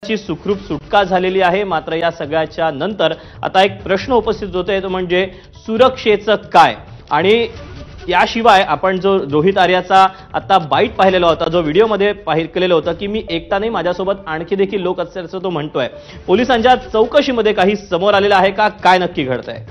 मुलांची सुखरूप सुटका झालेली आहे। मात्र या सगळ्याच्या नंतर आता एक प्रश्न उपस्थित होतोय तो म्हणजे सुरक्षेचं काय। आणि याशिवाय आपण जो रोहित आर्याचा आता बाईट पाहिलेला होता, जो व्हिडिओमध्ये पाहिलेलं होतं की मी एकटा नाही, माझ्यासोबत आणखी देखील लोक असल्याचं तो म्हणतोय। पोलिसांच्या चौकशीमध्ये काही समोर आलेलं आहे का, काय नक्की घडतंय?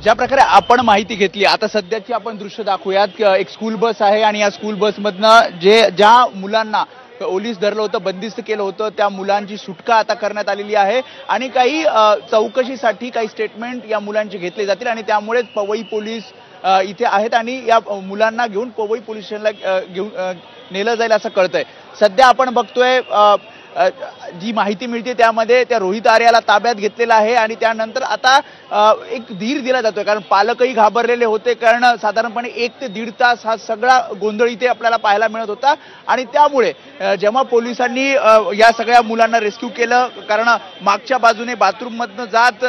ज्या प्रकारे आपण माहिती घेतली, आता सध्याची आपण दृश्य दाखवूयात। एक स्कूल बस आहे आणि या स्कूल बसमधनं ज्या मुलांना पोलीस धरलं होतं, बंदिस्त केलं होतं, त्या मुलांची सुटका आता करण्यात आलेली आहे आणि काही चौकशीसाठी काही स्टेटमेंट या मुलांची घेतले जातील आणि त्यामुळे पवई पोलीस इथे आहेत आणि या मुलांना घेऊन पवई पोलीस स्टेशनला घेऊन नेलं जाईल असं कळतंय। सध्या आपण बघतोय जी माहिती मिळते त्यामध्ये त्या रोहित आर्याला ताब्यात घेतलेला आहे आणि त्यानंतर आता एक धीर दिला जातोय, कारण पालकही घाबरलेले होते, कारण साधारणपणे 1 ते 1.5 तास हा सगळा गोंधळ इथे आपल्याला पाहायला मिळत होता आणि त्यामुळे जेव्हा पोलिसांनी या सगळ्या मुलांना रेस्क्यू केलं, कारण मागच्या बाजूने बाथरूम मधनं जात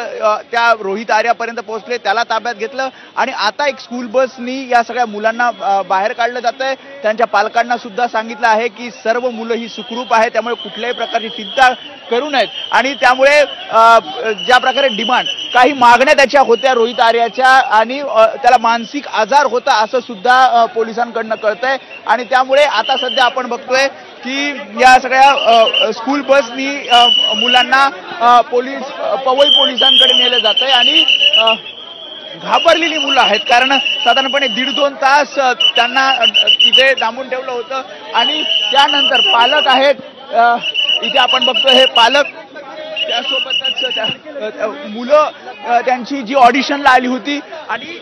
त्या रोहित आर्यापर्यंत पोहोचले, त्याला ताब्यात घेतलं आणि आता एक स्कूल बसनी या सगळ्या मुलांना बाहेर काढलं जातंय। त्यांच्या पालकांना सुद्धा सांगितलं आहे की सर्व मुलं ही सुखरूप आहे, त्यामुळे कुठल्याही प्रकारची चिंता करू नयेत आणि त्यामुळे ज्या प्रकारे डिमांड काही मागण्या त्याच्या होत्या रोहित आर्याच्या आणि त्याला मानसिक आजार होता असं सुद्धा पोलिसांकडनं कळतंय आणि त्यामुळे आता सध्या आपण बघतोय की या सगळ्या स्कूल बसनी मुलांना पवई पोलिसांकडे नेलं जातंय आणि घाबरलेली मुलं आहेत, कारण साधारणपणे 1.5-2 तास त्यांना इथे डांबून ठेवलं होतं आणि त्यानंतर पालक आहेत इथे आपण बघतोय, हे पालक त्यासोबतच मुलं त्यांची जी ऑडिशनला आली होती आणि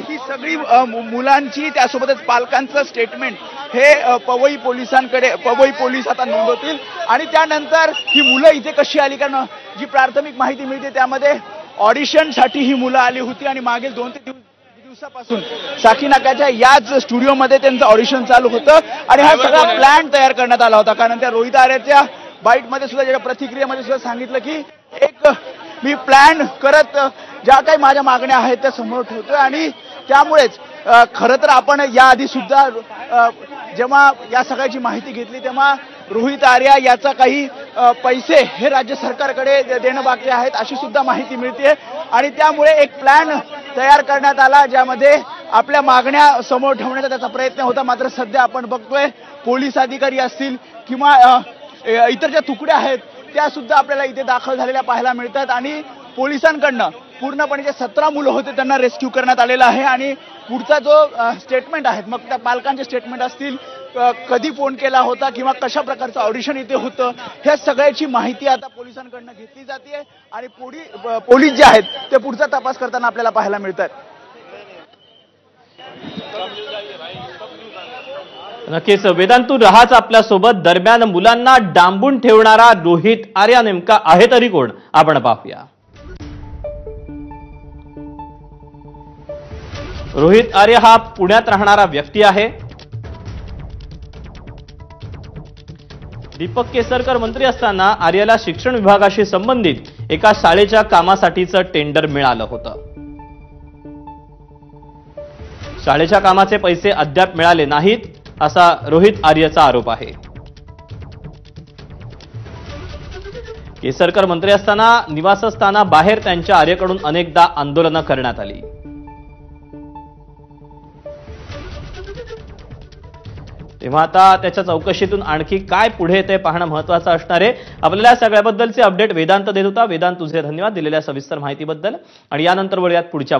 ही सगळी मुलांची त्यासोबतच पालकांचं स्टेटमेंट हे पवई पोलीस आता नोंदवतील आणि त्यानंतर ही मुलं इथे कशी आली, कारण जी प्राथमिक माहिती मिळते त्यामध्ये ऑडिशनसाठी ही मुलं आली होती आणि मागील 2 ते 3 दिवसापासून साकीनाक्याच्या याच स्टुडिओमध्ये त्यांचं ऑडिशन चालू होतं आणि हा सगळा प्लॅन तयार करण्यात आला होता। कारण त्या रोहित आर्याच्या बाईटमध्ये सुद्धा, ज्याच्या प्रतिक्रियेमध्ये सुद्धा सांगितलं की मी प्लॅन करत ज्या काही माझ्या मागण्या आहेत त्या समोर ठेवतोय आणि त्यामुळेच खरं तर आपण याआधी सुद्धा जेव्हा या सगळ्याची माहिती घेतली तेव्हा रोहित आर्या याचा काही पैसे हे राज्य सरकारकडे देणं बाकी आहेत अशी सुद्धा माहिती मिळते आणि त्यामुळे एक प्लॅन तयार करण्यात आला, ज्यामध्ये आपल्या मागण्या समोर ठेवण्याचा त्याचा प्रयत्न होता। मात्र सध्या आपण बघतोय पोलीस अधिकारी असतील किंवा इतर ज्या तुकड्या आहेत त्या सुद्धा आपल्याला इथे दाखल झालेल्या पाहायला मिळतात आणि पोलिसांकडनं पूर्णपणे जे 17 मुलं होते त्यांना रेस्क्यू करण्यात आलेलं आहे आणि पुढचा जो स्टेटमेंट आहे, मग त्या पालकांचे स्टेटमेंट असतील, कधी फोन केला होता किंवा कशा प्रकारचं ऑडिशन इथे होतं, ह्या सगळ्याची माहिती आता पोलिसांकडनं घेतली जाते आणि पोलीस जे आहेत ते पुढचा तपास करताना आपल्याला पाहायला मिळतात। नक्कीच वेदांतू रहाच आपल्यासोबत। दरम्यान मुलांना डांबून ठेवणारा रोहित आर्या नेमका आहे तरी कोण, आपण पाहूया। रोहित आर्या हा पुण्यात राहणारा व्यक्ती आहे। दीपक केसरकर मंत्री असताना आर्याला शिक्षण विभागाशी संबंधित एका शाळेच्या कामासाठीचं टेंडर मिळालं होतं। शाळेच्या कामाचे पैसे अद्याप मिळाले नाहीत असा रोहित आर्याचा आरोप आहे। केसरकर मंत्री असताना निवासस्थानाबाहेर त्यांच्या आर्याकडून अनेकदा आंदोलनं करण्यात आली। तेव्हा आता त्याच्या चौकशीतून आणखी काय पुढे ते पाहणं महत्त्वाचं असणार आहे। आपल्याला सगळ्याबद्दलचे अपडेट वेदांत देत होता। वेदांत, तुझे धन्यवाद दिलेल्या सविस्तर माहितीबद्दल आणि यानंतर वळूयात पुढच्या